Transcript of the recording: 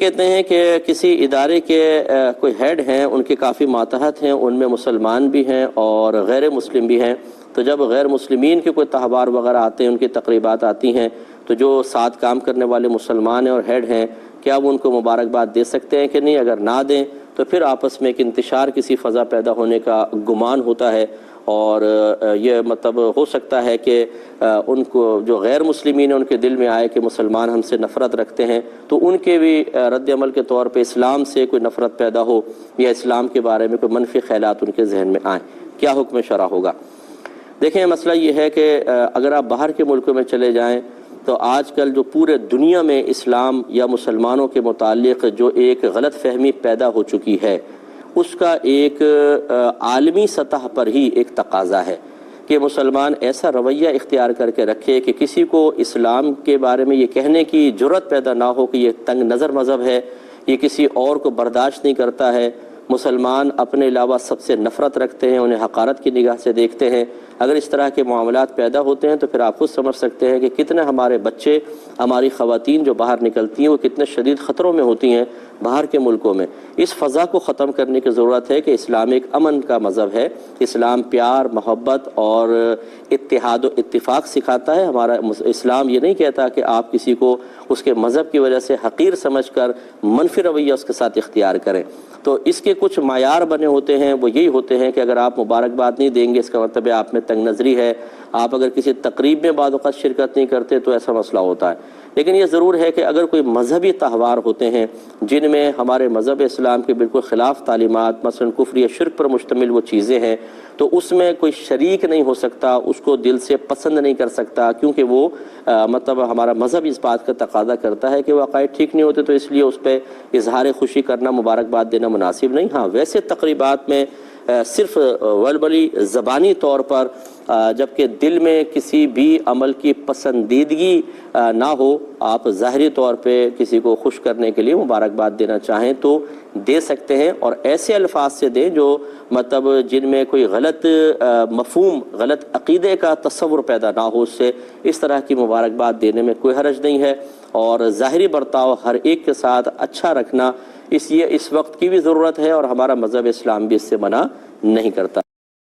کہتے ہیں کہ کسی ادارے کے کوئی ہیڈ ہیں، ان کے کافی ماتحت ہیں، ان میں مسلمان بھی ہیں اور غیر مسلم بھی ہیں، تو جب غیر مسلمین کے کوئی تہوار وغیرہ آتے ہیں، ان کی تقریبات آتی ہیں، تو جو ساتھ کام کرنے والے مسلمان ہیں اور ہیڈ ہیں، کیا وہ ان کو مبارکباد دے سکتے ہیں کہ نہیں؟ اگر نہ دیں تو پھر آپس میں ایک انتشار کسی فضا پیدا ہونے کا گمان ہوتا ہے، اور یہ مطلب ہو سکتا ہے کہ ان کو جو غیر مسلمین ہیں ان کے دل میں آئے کہ مسلمان ہم سے نفرت رکھتے ہیں، تو ان کے بھی رد عمل کے طور پہ اسلام سے کوئی نفرت پیدا ہو یا اسلام کے بارے میں کوئی منفی خیالات ان کے ذہن میں آئیں، کیا حکم شرع ہوگا؟ دیکھیں، مسئلہ یہ ہے کہ اگر آپ باہر کے ملکوں میں چلے جائیں تو آج کل جو پورے دنیا میں اسلام یا مسلمانوں کے متعلق جو ایک غلط فہمی پیدا ہو چکی ہے، اس کا ایک عالمی سطح پر ہی ایک تقاضا ہے کہ مسلمان ایسا رویہ اختیار کر کے رکھے کہ کسی کو اسلام کے بارے میں یہ کہنے کی جرأت پیدا نہ ہو کہ یہ تنگ نظر مذہب ہے، یہ کسی اور کو برداشت نہیں کرتا ہے، مسلمان اپنے علاوہ سب سے نفرت رکھتے ہیں، انہیں حقارت کی نگاہ سے دیکھتے ہیں۔ اگر اس طرح کے معاملات پیدا ہوتے ہیں تو پھر آپ خود سمجھ سکتے ہیں کہ کتنے ہمارے بچے، ہماری خواتین جو باہر نکلتی ہیں وہ کتنے شدید خطروں میں ہوتی ہیں باہر کے ملکوں میں۔ اس فضا کو ختم کرنے کی ضرورت ہے کہ اسلام ایک امن کا مذہب ہے، اسلام پیار، محبت اور اتحاد و اتفاق سکھاتا ہے۔ ہمارا اسلام یہ نہیں کہتا کہ آپ کسی کو اس کے مذہب کی وجہ سے حقیر سمجھ کر منفی رویہ اس کے ساتھ اختیار کریں۔ تو اس کے کچھ معیار بنے ہوتے ہیں، وہ یہی ہوتے ہیں کہ اگر آپ مبارکباد نہیں دیں گے اس کا مطلب ہے آپ میں تنگ نظری ہے، آپ اگر کسی تقریب میں بعض اوقات شرکت نہیں کرتے تو ایسا مسئلہ ہوتا ہے۔ لیکن یہ ضرور ہے کہ اگر کوئی مذہبی تہوار ہوتے ہیں جن میں ہمارے مذہب اسلام کے بالکل خلاف تعلیمات، مثلا کفر یا شرک پر مشتمل وہ چیزیں ہیں، تو اس میں کوئی شریک نہیں ہو سکتا، اس کو دل سے پسند نہیں کر سکتا، کیونکہ وہ مطلب ہمارا مذہب اس بات کا تقاضا کرتا ہے کہ وہ عقائد ٹھیک نہیں ہوتے، تو اس لیے اس پہ اظہار خوشی کرنا، مبارکباد دینا مناسب نہیں۔ ہاں، ویسے تقریبات میں صرف وربلی زبانی طور پر جبکہ دل میں کسی بھی عمل کی پسندیدگی نہ ہو، آپ ظاہری طور پہ کسی کو خوش کرنے کے لیے مبارکباد دینا چاہیں تو دے سکتے ہیں، اور ایسے الفاظ سے دیں جو مطلب جن میں کوئی غلط مفہوم، غلط عقیدے کا تصور پیدا نہ ہو، اس سے اس طرح کی مبارکباد دینے میں کوئی حرج نہیں ہے۔ اور ظاہری برتاؤ ہر ایک کے ساتھ اچھا رکھنا اس وقت کی بھی ضرورت ہے، اور ہمارا مذہب اسلام بھی اس سے منع نہیں کرتا۔